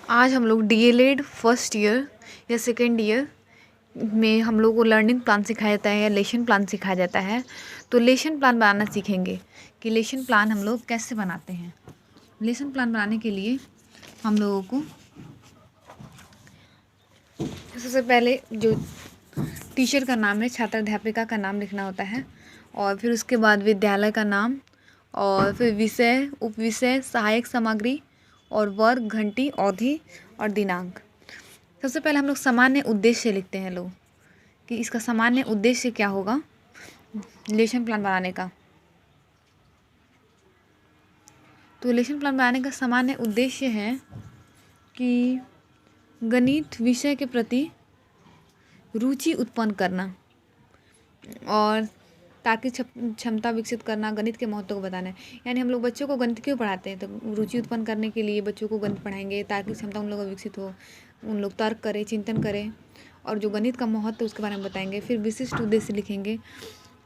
आज हम लोग डीएलएड फर्स्ट ईयर या सेकेंड ईयर में हम लोग को लर्निंग प्लान सिखाया जाता है या लेसन प्लान सिखाया जाता है। तो लेसन प्लान बनाना सीखेंगे कि लेसन प्लान हम लोग कैसे बनाते हैं। लेसन प्लान बनाने के लिए हम लोगों को सबसे पहले जो टीचर का नाम है, छात्र अध्यापिका का नाम लिखना होता है, और फिर उसके बाद विद्यालय का नाम, और फिर विषय, उपविषय, सहायक सामग्री और वर्ग, घंटी, अवधि और दिनांक। सबसे पहले हम लोग सामान्य उद्देश्य लिखते हैं लोग कि इसका सामान्य उद्देश्य क्या होगा लेसन प्लान बनाने का। तो लेसन प्लान बनाने का सामान्य उद्देश्य है कि गणित विषय के प्रति रुचि उत्पन्न करना और ताकि क्षमता विकसित करना, गणित के महत्व को बताना है। यानी हम लोग बच्चों को गणित क्यों पढ़ाते हैं, तो रुचि उत्पन्न करने के लिए बच्चों को गणित पढ़ाएंगे ताकि क्षमता उन लोगों का विकसित हो, उन लोग तर्क करें, चिंतन करें और जो गणित का महत्व उसके बारे में बताएंगे। फिर विशिष्ट उद्देश्य लिखेंगे।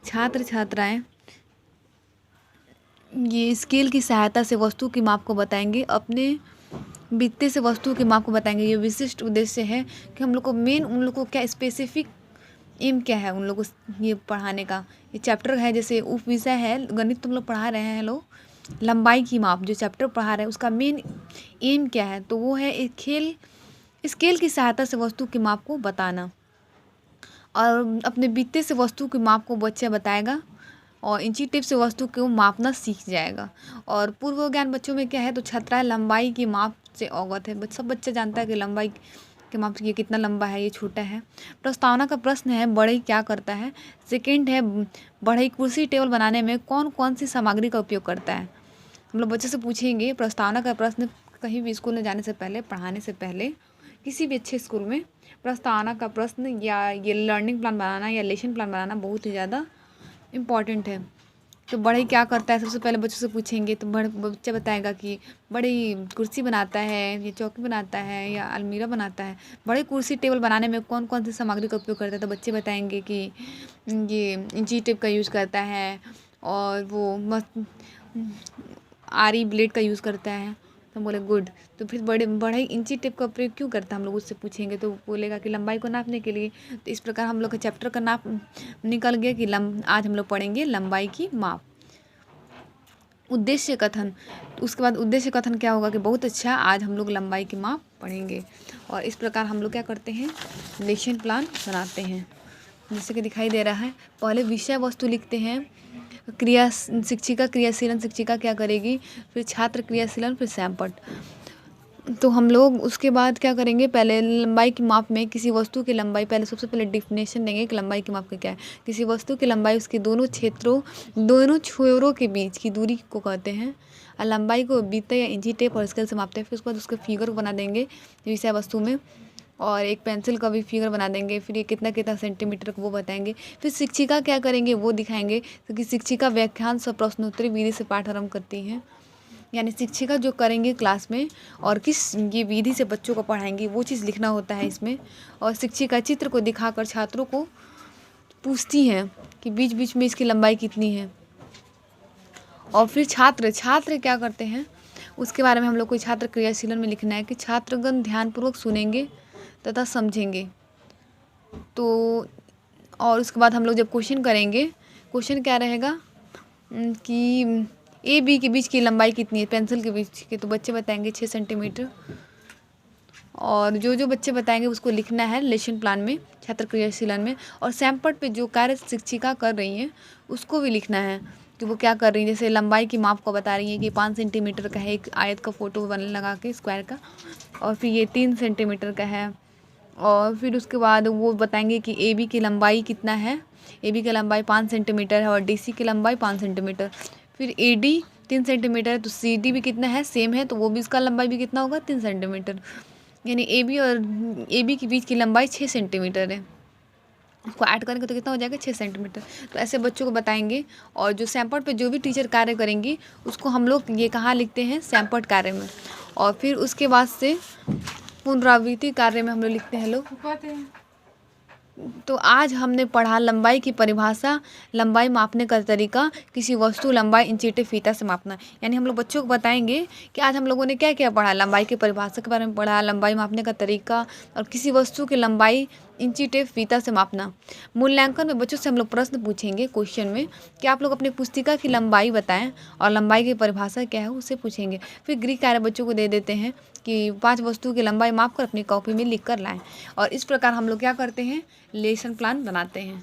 छात्र छात्राएँ ये स्केल की सहायता से वस्तु की माप को बताएंगे, अपने बीतते से वस्तु की माप को बताएंगे। ये विशिष्ट उद्देश्य है कि हम लोग को मेन उन लोग को क्या स्पेसिफिक एम क्या है उन लोगों को ये पढ़ाने का। ये चैप्टर है, जैसे उप विषय है, गणित तुम लोग पढ़ा रहे हैं लोग, लंबाई की माप जो चैप्टर पढ़ा रहे हैं उसका मेन एम क्या है, तो वो है एक खेल स्केल की सहायता से वस्तु की माप को बताना। और अपने बीतते से वस्तु की माप को बच्चा बताएगा और इंची टेप से वस्तु को मापना सीख जाएगा। और पूर्व ज्ञान बच्चों में क्या है, तो छात्रा लंबाई की माप से अवगत है। सब बच्चा जानता है कि लंबाई के माप से ये कितना लंबा है, ये छोटा है। प्रस्तावना का प्रश्न है, बढ़ई क्या करता है। सेकंड है, बढ़ई कुर्सी टेबल बनाने में कौन कौन सी सामग्री का उपयोग करता है। हम लोग बच्चे से पूछेंगे प्रस्तावना का प्रश्न कहीं भी स्कूल में जाने से पहले, पढ़ाने से पहले, किसी भी अच्छे स्कूल में प्रस्तावना का प्रश्न या ये लर्निंग प्लान बनाना या लेसन प्लान बनाना बहुत ही ज़्यादा इम्पॉर्टेंट है। तो बढ़ई क्या करता है सबसे पहले बच्चों से पूछेंगे, तो बच्चा बताएगा कि बढ़ई कुर्सी बनाता है, या चौकी बनाता है, या अलमीरा बनाता है। बढ़ई कुर्सी टेबल बनाने में कौन कौन सी सामग्री का उपयोग करता है, तो बच्चे बताएंगे कि ये इंची टेप का यूज़ करता है और वो आरी ब्लेड का यूज़ करता है। तो हम बोले गुड। तो फिर बढ़ई इंची टेप का प्रयोग क्यों करता है, हम लोग उससे पूछेंगे, तो बोलेगा कि लंबाई को नापने के लिए। तो इस प्रकार हम लोग का चैप्टर का नाप निकल गया कि आज हम लोग पढ़ेंगे लंबाई की माप। उद्देश्य कथन, उसके बाद उद्देश्य कथन क्या होगा कि बहुत अच्छा, आज हम लोग लंबाई की माप पढ़ेंगे। और इस प्रकार हम लोग क्या करते हैं, लेसन प्लान बनाते हैं। जैसे कि दिखाई दे रहा है, पहले विषय वस्तु लिखते हैं, क्रिया शिक्षिका क्रियाशीलन शिक्षिका क्या करेगी, फिर छात्र क्रियाशीलन, फिर सैमपट। तो हम लोग उसके बाद क्या करेंगे, पहले लंबाई की माप में किसी वस्तु की लंबाई, पहले सबसे पहले डिफिनेशन देंगे कि लंबाई की माप का क्या है। किसी वस्तु की लंबाई उसके दोनों छोरों के बीच की दूरी को कहते हैं। और लंबाई को बीते या इंची टेप और स्केल से मापते हैं। फिर उसके बाद उसके फिगर बना देंगे विषय वस्तु में, और एक पेंसिल का भी फिगर बना देंगे। फिर ये कितना कितना सेंटीमीटर को वो बताएंगे। फिर शिक्षिका क्या करेंगे वो दिखाएंगे, क्योंकि शिक्षिका व्याख्यान से प्रश्नोत्तरी विधि से पाठ आरंभ करती हैं। यानी शिक्षिका जो करेंगे क्लास में और किस ये विधि से बच्चों को पढ़ाएंगी वो चीज़ लिखना होता है इसमें। और शिक्षिका चित्र को दिखाकर छात्रों को पूछती हैं कि बीच बीच में इसकी लंबाई कितनी है। और फिर छात्र क्या करते हैं उसके बारे में हम लोग को छात्र क्रियाशीलन में लिखना है कि छात्रगण ध्यानपूर्वक सुनेंगे तथा समझेंगे। तो और उसके बाद हम लोग जब क्वेश्चन करेंगे, क्वेश्चन क्या रहेगा कि ए बी के बीच की लंबाई कितनी है, पेंसिल के बीच की, तो बच्चे बताएंगे 6 सेंटीमीटर। और जो बच्चे बताएंगे उसको लिखना है लेसन प्लान में, छात्र क्रियाशीलन में। और सैमपट पे जो कार्य शिक्षिका कर रही हैं उसको भी लिखना है कि वो क्या कर रही है। जैसे लंबाई की माप को बता रही है कि 5 सेंटीमीटर का है, एक आयत का फोटो लगा के स्क्वायर का, और फिर ये 3 सेंटीमीटर का है। और फिर उसके बाद वो बताएंगे कि ए बी की लंबाई कितना है, ए बी की लंबाई 5 सेंटीमीटर है और डी सी की लंबाई 5 सेंटीमीटर। फिर ए डी 3 सेंटीमीटर है, तो सी डी भी कितना है, सेम है, तो वो भी इसका लंबाई भी कितना होगा, 3 सेंटीमीटर। यानी ए बी और ए बी के बीच की लंबाई 6 सेंटीमीटर है। उसको ऐड करेंगे तो कितना हो जाएगा, 6 सेंटीमीटर। तो ऐसे बच्चों को बताएंगे। और जो सैमपट पे जो भी टीचर कार्य करेंगी उसको हम लोग ये कहाँ लिखते हैं, सैमपट कार्य में। और फिर उसके बाद से पुनरावृत्ति कार्य में हम लोग लिखते हैं लोग तो आज हमने पढ़ा लंबाई की परिभाषा, लंबाई मापने का तरीका, किसी वस्तु लंबाई इंचीटेप फीता से मापना। यानी हम लोग बच्चों को बताएंगे कि आज हम लोगों ने क्या क्या पढ़ा, लंबाई की परिभाषा के बारे में पढ़ा, लंबाई मापने का तरीका और किसी वस्तु की लंबाई इंचीटेप फीता से मापना। मूल्यांकन में बच्चों से हम लोग प्रश्न पूछेंगे क्वेश्चन में कि आप लोग अपनी पुस्तिका की लंबाई बताएं और लंबाई की परिभाषा क्या है उसे पूछेंगे। फिर गृह कार्य बच्चों को दे देते हैं कि 5 वस्तु की लंबाई माप कर अपनी कॉपी में लिख कर लाएं। और इस प्रकार हम लोग क्या करते हैं, लेसन प्लान बनाते हैं।